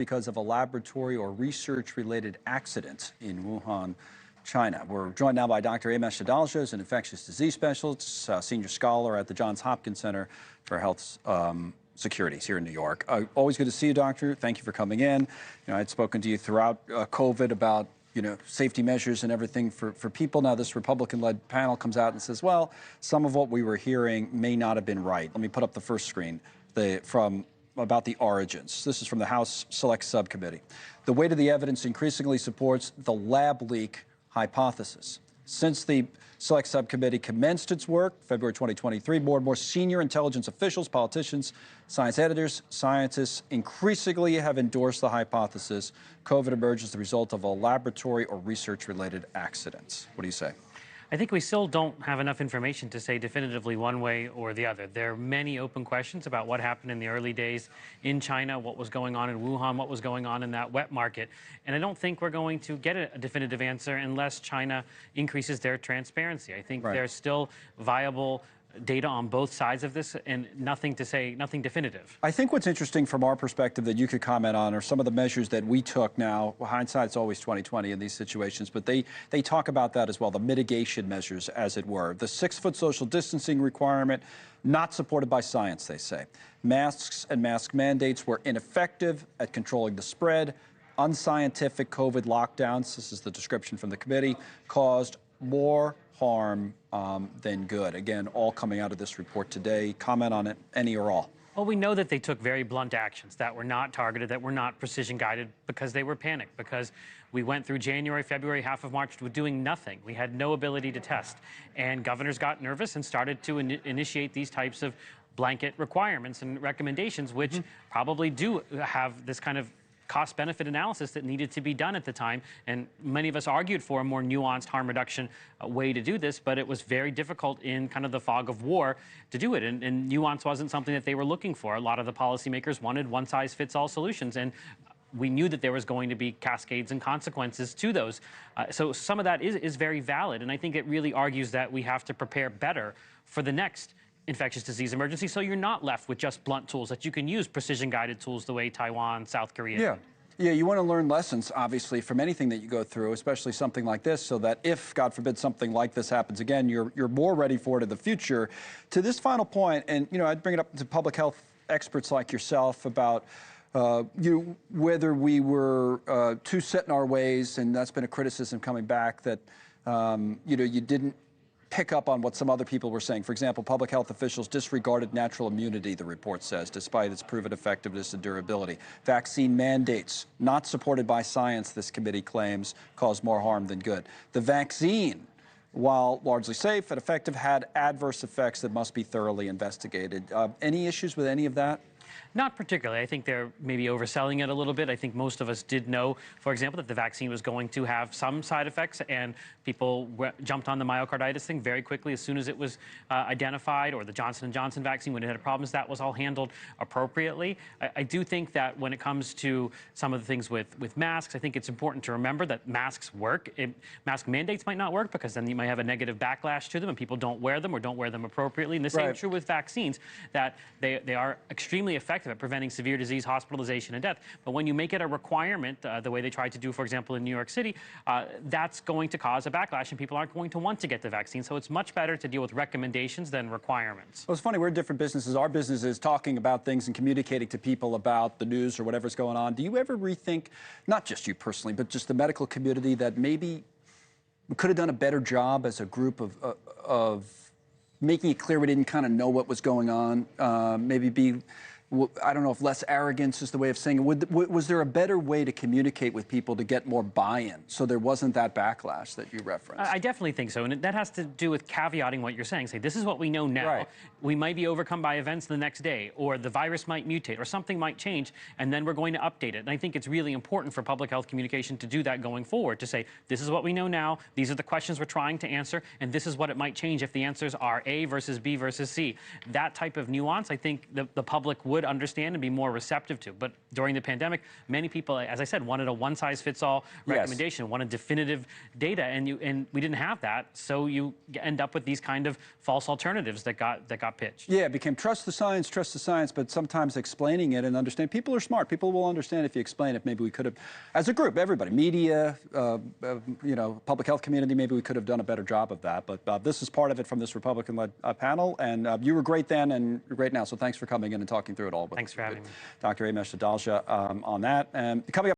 because of a laboratory or research-related accident in Wuhan, China. We're joined now by Dr. Amesh Adalja, who's an infectious disease specialist, senior scholar at the Johns Hopkins Center for Health Securities here in New York. Always good to see you, doctor. Thank you for coming in. I'd spoken to you throughout COVID about safety measures and everything for people. Now this Republican-led panel comes out and says, well, some of what we were hearing may not have been right. Let me put up the first screen about the origins. This is from the House Select Subcommittee. The weight of the evidence increasingly supports the lab leak hypothesis. Since the Select Subcommittee commenced its work, February 2023, more and more senior intelligence officials, politicians, science editors, scientists increasingly have endorsed the hypothesis COVID emerged as the result of a laboratory or research-related accident. What do you say? I think we still don't have enough information to say definitively one way or the other. There are many open questions about what happened in the early days in China, what was going on in Wuhan, what was going on in that wet market. And I don't think we're going to get a definitive answer unless China increases their transparency. I think there's still viable data on both sides of this and nothing definitive. I think what's interesting from our perspective that you could comment on are some of the measures that we took now. Well, hindsight's always 20/20 in these situations, but they talk about that as well, the mitigation measures, as it were. The 6-foot social distancing requirement, not supported by science, they say. Masks and mask mandates were ineffective at controlling the spread. Unscientific COVID lockdowns, this is the description from the committee, caused more harm than good. Again, all coming out of this report today. Comment on it, any or all. Well, we know that they took very blunt actions that were not targeted, that were not precision guided, because they were panicked, because we went through January, February, half of March with doing nothing. We had no ability to test. And governors got nervous and started to initiate these types of blanket requirements and recommendations, which probably do have this kind of cost-benefit analysis that needed to be done at the time. And many of us argued for a more nuanced harm reduction way to do this, but it was very difficult in kind of the fog of war to do it. And nuance wasn't something that they were looking for. A lot of the policymakers wanted one-size-fits-all solutions. And we knew that there was going to be cascades and consequences to those. So some of that is very valid. And I think it really argues that we have to prepare better for the next infectious disease emergency, so you're not left with just blunt tools, that you can use precision-guided tools the way Taiwan, South Korea. Yeah, you want to learn lessons, obviously, from anything that you go through, especially something like this, so that if, God forbid, something like this happens again, you're more ready for it in the future. To this final point, and I'd bring it up to public health experts like yourself about whether we were too set in our ways, and that's been a criticism coming back, that you didn't pick up on what some other people were saying. For example, public health officials disregarded natural immunity, the report says, despite its proven effectiveness and durability. Vaccine mandates, not supported by science, this committee claims, caused more harm than good. The vaccine, while largely safe and effective, had adverse effects that must be thoroughly investigated. Any issues with any of that? Not particularly. I think they're maybe overselling it a little bit. I think most of us did know, for example, that the vaccine was going to have some side effects, and people jumped on the myocarditis thing very quickly as soon as it was identified, or the Johnson & Johnson vaccine, when it had problems, that was all handled appropriately. I do think that when it comes to some of the things with masks, I think it's important to remember that masks work. Mask mandates might not work, because then you might have a negative backlash to them and people don't wear them or don't wear them appropriately. And the same is true with vaccines, that they are extremely effective at preventing severe disease, hospitalization, and death. But when you make it a requirement, the way they tried to do, for example, in New York City, that's going to cause a backlash, and people aren't going to want to get the vaccine. So it's much better to deal with recommendations than requirements. Well, it's funny, we're different businesses. Our business is talking about things and communicating to people about the news or whatever's going on. Do you ever rethink, not just you personally, but just the medical community, that maybe we could have done a better job as a group of making it clear we didn't kind of know what was going on? Maybe be, I don't know if less arrogance is the way of saying it. Was there a better way to communicate with people to get more buy-in, so there wasn't that backlash that you referenced? I definitely think so, and that has to do with caveating what you're saying. Say, this is what we know now. We might be overcome by events the next day, or the virus might mutate, or something might change, and then we're going to update it. And I think it's really important for public health communication to do that going forward, to say, this is what we know now, these are the questions we're trying to answer, and this is what it might change if the answers are A versus B versus C. That type of nuance, I think the public would would understand and be more receptive to. But during the pandemic, many people, as I said, wanted a one-size-fits-all recommendation, wanted definitive data, and we didn't have that. So you end up with these kind of false alternatives that got pitched. Yeah, it became trust the science, but sometimes explaining it and understand. People are smart. People will understand if you explain it. Maybe we could have, as a group, everybody, media, public health community, maybe we could have done a better job of that. But this is part of it from this Republican-led panel, and you were great then and you're great now. So thanks for coming in and talking through it all. Thanks for having me. Dr. Amesh Adalja on that. Coming up.